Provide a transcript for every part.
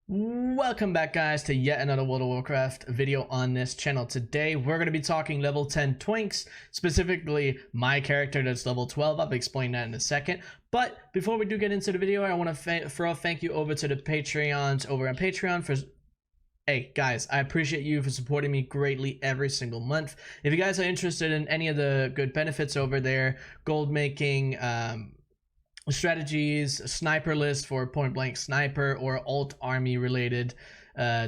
Welcome back, guys, to yet another World of Warcraft video on this channel. Today we're going to be talking level 10 Twinks, specifically my character that's level 12. I'll explain that in a second, but before we do get into the video, I want to throw a thank you over to the Patreons over on Patreon for... Hey guys, I appreciate you for supporting me greatly every single month. If you guys are interested in any of the good benefits over there, gold making, strategies, a sniper list for point blank sniper, or alt army related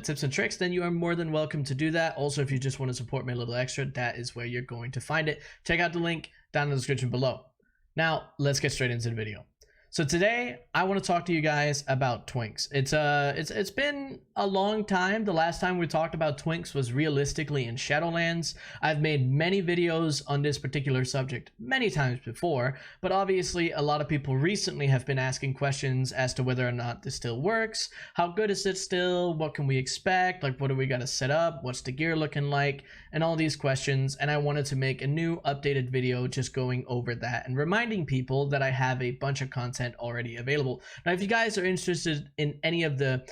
tips and tricks, then you are more than welcome to do that. Also, if you just want to support me a little extra, that is where you're going to find it. Check out the link down in the description below. Now let's get straight into the video. So today I want to talk to you guys about Twinks. It's been a long time. The last time we talked about Twinks was realistically in Shadowlands. I've made many videos on this particular subject many times before, but obviously a lot of people recently have been asking questions as to whether or not this still works. How good is it still? What can we expect? Like, what do we got to set up? What's the gear looking like? And all these questions. And I wanted to make a new updated video just going over that and reminding people that I have a bunch of content already available. Now, if you guys are interested in any of the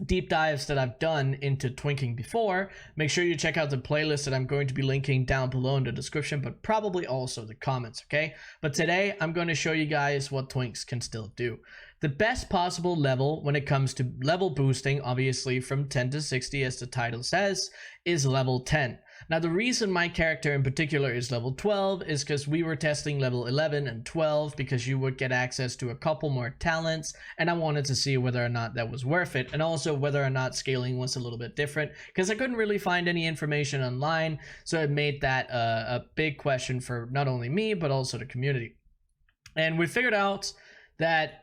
deep dives that I've done into twinking before, make sure you check out the playlist that I'm going to be linking down below in the description, but probably also the comments, okay? But today I'm going to show you guys what Twinks can still do. The best possible level when it comes to level boosting, obviously from 10 to 60 as the title says, is level 10. Now, the reason my character in particular is level 12 is because we were testing level 11 and 12 because you would get access to a couple more talents, and I wanted to see whether or not that was worth it, and also whether or not scaling was a little bit different because I couldn't really find any information online, so it made that a big question for not only me but also the community. And we figured out that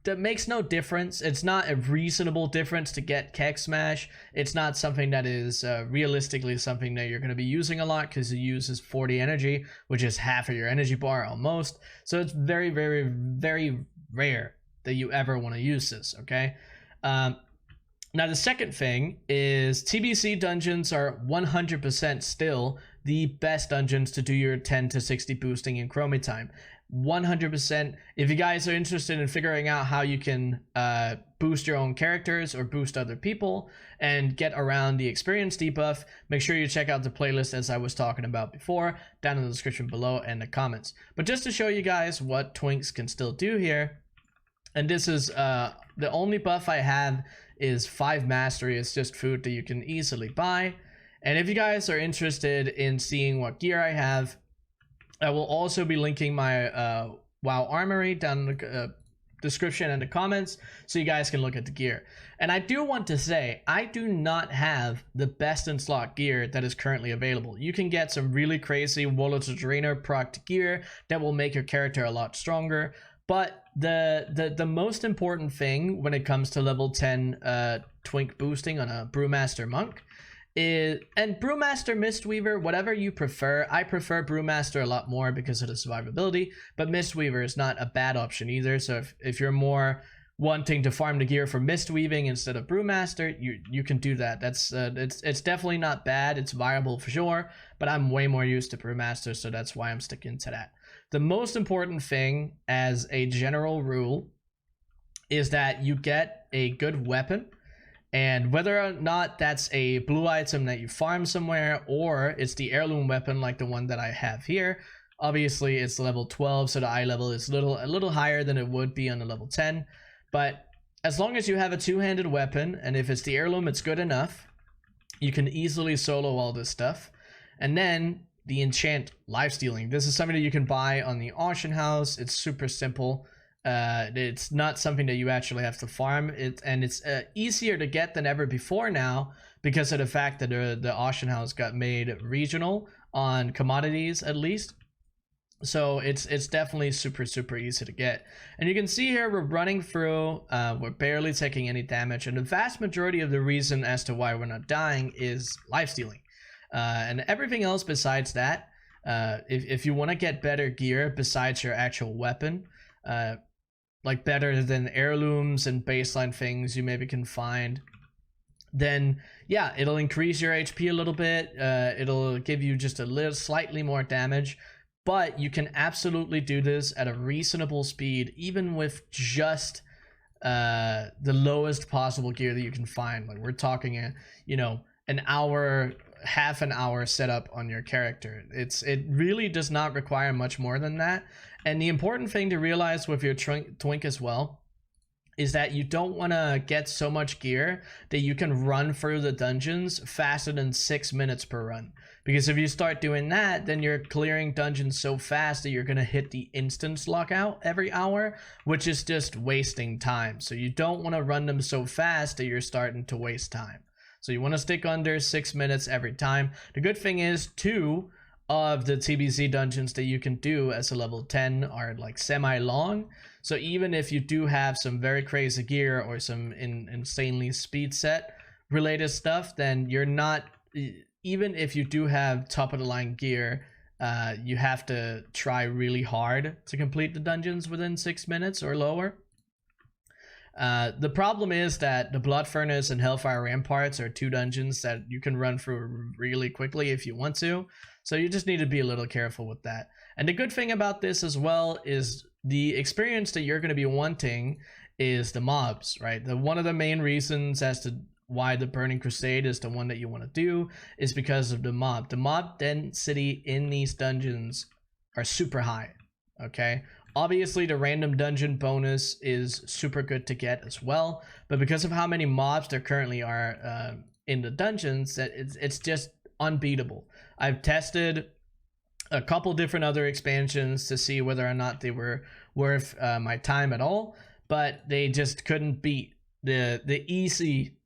that makes no difference. It's not a reasonable difference to get Keg Smash. It's not something that is realistically something that you're going to be using a lot because it uses 40 energy, which is half of your energy bar almost. So it's very, very, very rare that you ever want to use this, okay? Now, the second thing is TBC dungeons are 100% still the best dungeons to do your 10 to 60 boosting in Chromie time. 100%. If you guys are interested in figuring out how you can boost your own characters or boost other people and get around the experience debuff, make sure you check out the playlist as I was talking about before down in the description below and the comments. But just to show you guys what Twinks can still do here, and this is the only buff I have is 5 mastery. It's just food that you can easily buy. And if you guys are interested in seeing what gear I have, I will also be linking my WoWarmory down in the description and the comments so you guys can look at the gear. And I do want to say, I do not have the best in slot gear that is currently available. You can get some really crazy Warlords of Draenor proc gear that will make your character a lot stronger. But the most important thing when it comes to level 10 twink boosting on a Brewmaster Monk is, and Brewmaster Mistweaver, whatever you prefer. I prefer Brewmaster a lot more because of the survivability, but Mistweaver is not a bad option either. So if you're more wanting to farm the gear for Mistweaving instead of Brewmaster, you can do that. That's it's definitely not bad. It's viable for sure, but I'm way more used to Brewmaster, so that's why I'm sticking to that. The most important thing as a general rule is that you get a good weapon. And whether or not that's a blue item that you farm somewhere or it's the heirloom weapon like the one that I have here, obviously it's level 12, so the eye level is a little higher than it would be on the level 10. But as long as you have a two-handed weapon, and if it's the heirloom, it's good enough, you can easily solo all this stuff. And then the enchant lifestealing. This is something that you can buy on the auction house. It's super simple. It's not something that you actually have to farm it, and it's easier to get than ever before now because of the fact that the auction house got made regional on commodities at least. So it's definitely super easy to get. And you can see here we're running through, we're barely taking any damage, and the vast majority of the reason as to why we're not dying is lifestealing. And everything else besides that, if you want to get better gear besides your actual weapon, like better than heirlooms and baseline things you maybe can find, then yeah, it'll increase your HP a little bit. It'll give you just a little slightly more damage, but you can absolutely do this at a reasonable speed, even with just the lowest possible gear that you can find. Like we're talking an hour, half an hour setup on your character. It really does not require much more than that. And the important thing to realize with your twink as well is that you don't want to get so much gear that you can run through the dungeons faster than 6 minutes per run. Because if you start doing that, then you're clearing dungeons so fast that you're going to hit the instance lockout every hour, which is just wasting time. So you don't want to run them so fast that you're starting to waste time. So you want to stick under 6 minutes every time. The good thing is 2 of the TBZ dungeons that you can do as a level 10 are like semi-long. So even if you do have some very crazy gear or some insanely speed set related stuff, then you're not, even if you do have top of the line gear, you have to try really hard to complete the dungeons within 6 minutes or lower. The problem is that the Blood Furnace and Hellfire Ramparts are 2 dungeons that you can run through really quickly if you want to. So you just need to be a little careful with that. And the good thing about this as well is the experience that you're going to be wanting is the mobs, right? One of the main reasons as to why the Burning Crusade is the one that you want to do is because of the mob. The mob density in these dungeons are super high, okay? Obviously, the random dungeon bonus is super good to get as well, but because of how many mobs there currently are in the dungeons, it's just unbeatable. I've tested a couple different other expansions to see whether or not they were worth my time at all, but they just couldn't beat the easy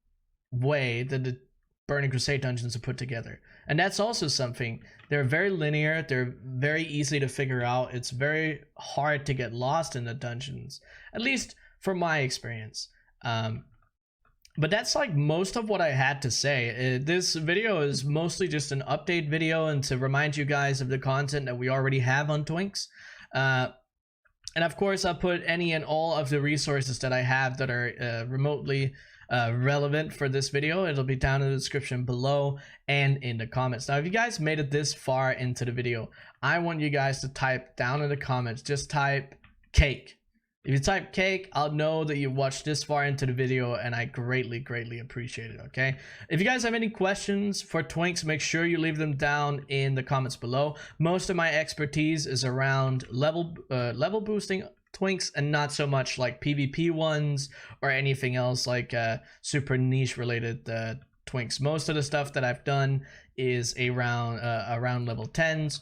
way that the Burning Crusade dungeons are put together. And that's also something. They're very linear, they're very easy to figure out. It's very hard to get lost in the dungeons, at least from my experience. But that's like most of what I had to say. This video is mostly just an update video and to remind you guys of the content that we already have on Twinks. And of course, I'll put any and all of the resources that I have that are remotely relevant for this video. It'll be down in the description below and in the comments. Now, if you guys made it this far into the video, I want you guys to type down in the comments, just type cake. If you type cake, I'll know that you watched this far into the video, and I greatly appreciate it, okay? If you guys have any questions for Twinks, make sure you leave them down in the comments below. Most of my expertise is around level boosting Twinks and not so much like PvP ones or anything else like super niche related Twinks. Most of the stuff that I've done is around level 10s.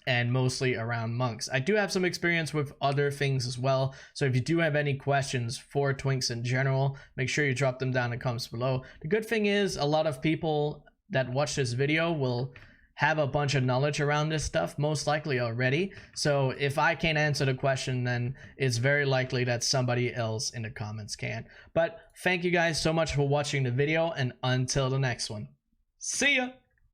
And mostly around monks. I do have some experience with other things as well. So if you do have any questions for Twinks in general, make sure you drop them down in the comments below. The good thing is a lot of people that watch this video will have a bunch of knowledge around this stuff, most likely already. So if I can't answer the question, then it's very likely that somebody else in the comments can. But thank you guys so much for watching the video, and until the next one, see ya!